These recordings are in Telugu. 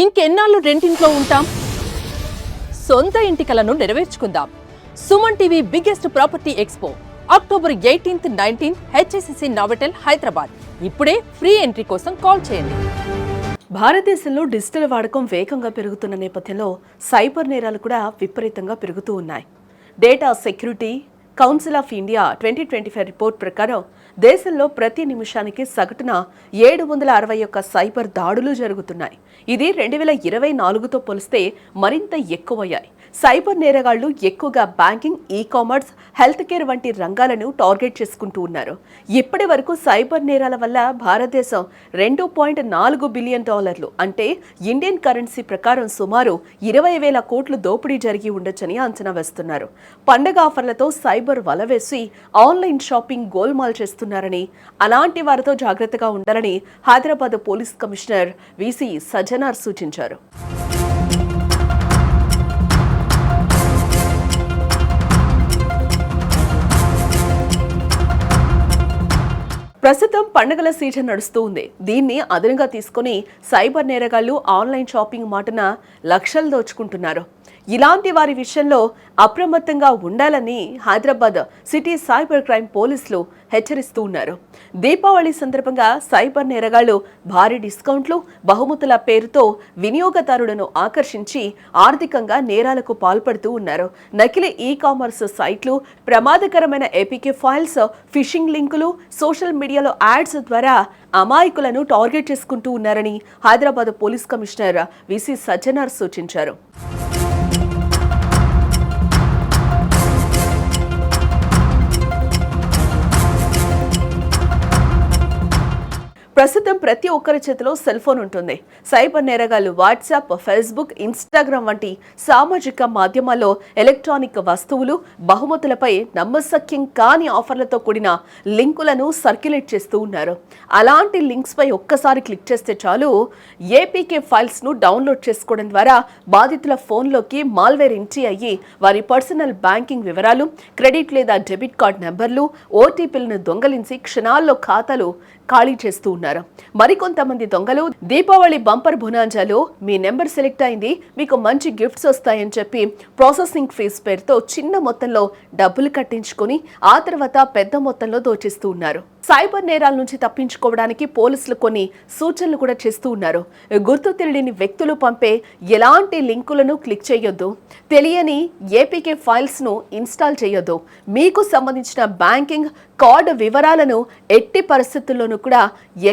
ఇంకెన్నాళ్ళు రెంటింట్లో ఉంటాం? సొంత ఇంటి కలను నెరవేర్చుకుందాం. Suman TV biggest property expo October 18th, 19th HSCC Novotel Hyderabad. ఇప్పుడే ఫ్రీ ఎంట్రీ కోసం కాల్ చేయండి. భారతదేశంలో డిజిటల్ వాడకం వేగంగా పెరుగుతున్న నేపథ్యంలో సైబర్ నేరాలు కూడా విపరీతంగా పెరుగుతూ ఉన్నాయి. Data security council of India 2025 report ప్రకారం దేశంలో ప్రతి నిమిషానికి సగటున 761 సైబర్ దాడులు జరుగుతున్నాయి. ఇది 2024తో పోలిస్తే మరింత ఎక్కువయ్యాయి. సైబర్ నేరగాళ్లు ఎక్కువగా బ్యాంకింగ్, ఈ-కామర్స్, హెల్త్ కేర్ వంటి రంగాలను టార్గెట్ చేసుకుంటూ ఉన్నారు. ఇప్పటి వరకు సైబర్ నేరాల వల్ల భారతదేశం $2.4 బిలియన్ అంటే ఇండియన్ కరెన్సీ ప్రకారం సుమారు 20,000 కోట్లు దోపిడీ జరిగి ఉండొచ్చని అంచనా వేస్తున్నారు. పండగ ఆఫర్లతో సైబర్ వల వేసి ఆన్లైన్ షాపింగ్ గోల్మాల్ చేస్తున్నారని, అలాంటి వారితో జాగ్రత్తగా ఉండాలని Hyderabad police commissioner VC Sajjanar సూచించారు. ప్రస్తుతం పండుగల సీజన్ నడుస్తూ ఉంది. దీన్ని అదనంగా తీసుకుని సైబర్ నేరగాళ్లు ఆన్లైన్ షాపింగ్ మాటన లక్షలు దోచుకుంటున్నారు. ఇలాంటి వారి విషయంలో అప్రమత్తంగా ఉండాలని హైదరాబాద్ సిటీ సైబర్ క్రైమ్ పోలీసులు హెచ్చరిస్తూ ఉన్నారు. దీపావళి సందర్భంగా సైబర్ నేరగాళ్లు భారీ డిస్కౌంట్లు, బహుమతుల పేరుతో వినియోగదారులను ఆకర్షించి ఆర్థికంగా నేరాలకు పాల్పడుతూ ఉన్నారు. నకిలీ ఈ-కామర్స్ సైట్లు, ప్రమాదకరమైన ఏపీకే ఫైల్స్, ఫిషింగ్ లింకులు, సోషల్ మీడియాలో యాడ్స్ ద్వారా అమాయకులను టార్గెట్ చేసుకుంటూ ఉన్నారని Hyderabad police commissioner VC Sajjanar సూచించారు. ప్రస్తుతం ప్రతి ఒక్కరి చేతిలో సెల్ ఫోన్ ఉంటుంది. సైబర్ నేరగాళ్లు వాట్సాప్, ఫేస్బుక్, ఇన్స్టాగ్రామ్ వంటి సామాజిక మాధ్యమాల్లో ఎలక్ట్రానిక్ వస్తువులు, బహుమతులపై నమ్మశక్యం కాని ఆఫర్లతో కూడిన లింకులను సర్క్యులేట్ చేస్తూ ఉన్నారు. అలాంటి లింక్స్ పై ఒక్కసారి క్లిక్ చేస్తే చాలు, ఏపీకే ఫైల్స్ ను డౌన్లోడ్ చేసుకోవడం ద్వారా బాధితుల ఫోన్లోకి మాల్వేర్ ఎంట్రీ అయ్యి వారి పర్సనల్ బ్యాంకింగ్ వివరాలు, క్రెడిట్ లేదా డెబిట్ కార్డ్ నెంబర్లు, ఓటీపీలను దొంగలించి క్షణాల్లో ఖాతాలు ఖాళీ చేస్తూ ఉన్నారు. మరికొంతమంది దొంగలు దీపావళి బంపర్ బొనాంజాలో మీ నెంబర్ సెలెక్ట్ అయింది, మీకు మంచి గిఫ్ట్స్ వస్తాయని చెప్పి ప్రాసెసింగ్ ఫీజు పేరుతో చిన్న మొత్తంలో డబ్బులు కట్టించుకొని ఆ తర్వాత పెద్ద మొత్తంలో దోచేస్తూ ఉన్నారు. సైబర్ నేరాల నుంచి తప్పించుకోవడానికి పోలీసులు కొన్ని సూచనలు కూడా చేస్తూ ఉన్నారు. గుర్తు తెలియని వ్యక్తులు పంపే ఎలాంటి లింకులను క్లిక్ చేయొద్దు, తెలియని ఏపీకే ఫైల్స్ ను ఇన్స్టాల్ చేయొద్దు, మీకు సంబంధించిన బ్యాంకింగ్ కార్డు వివరాలను ఎట్టి పరిస్థితుల్లోనూ కూడా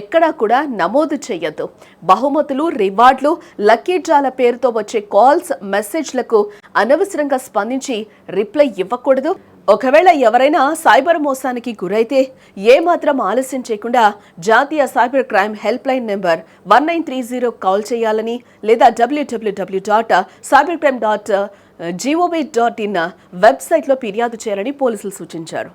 ఎక్కడా కూడా నమోదు చేయొద్దు. బహుమతులు, రివార్డులు, లక్కీ డ్రాల పేరుతో వచ్చే కాల్స్, మెసేజ్లకు అనవసరంగా స్పందించి రిప్లై ఇవ్వకూడదు. ఒకవేళ ఎవరైనా సైబర్ మోసానికి గురైతే ఏమాత్రం ఆలస్యం చేయకుండా జాతీయ cyber crime help line number 1930 call చేయాలని, లేదా www.cybercrime.gov.in వెబ్సైట్లో ఫిర్యాదు చేయాలని పోలీసులు సూచించారు.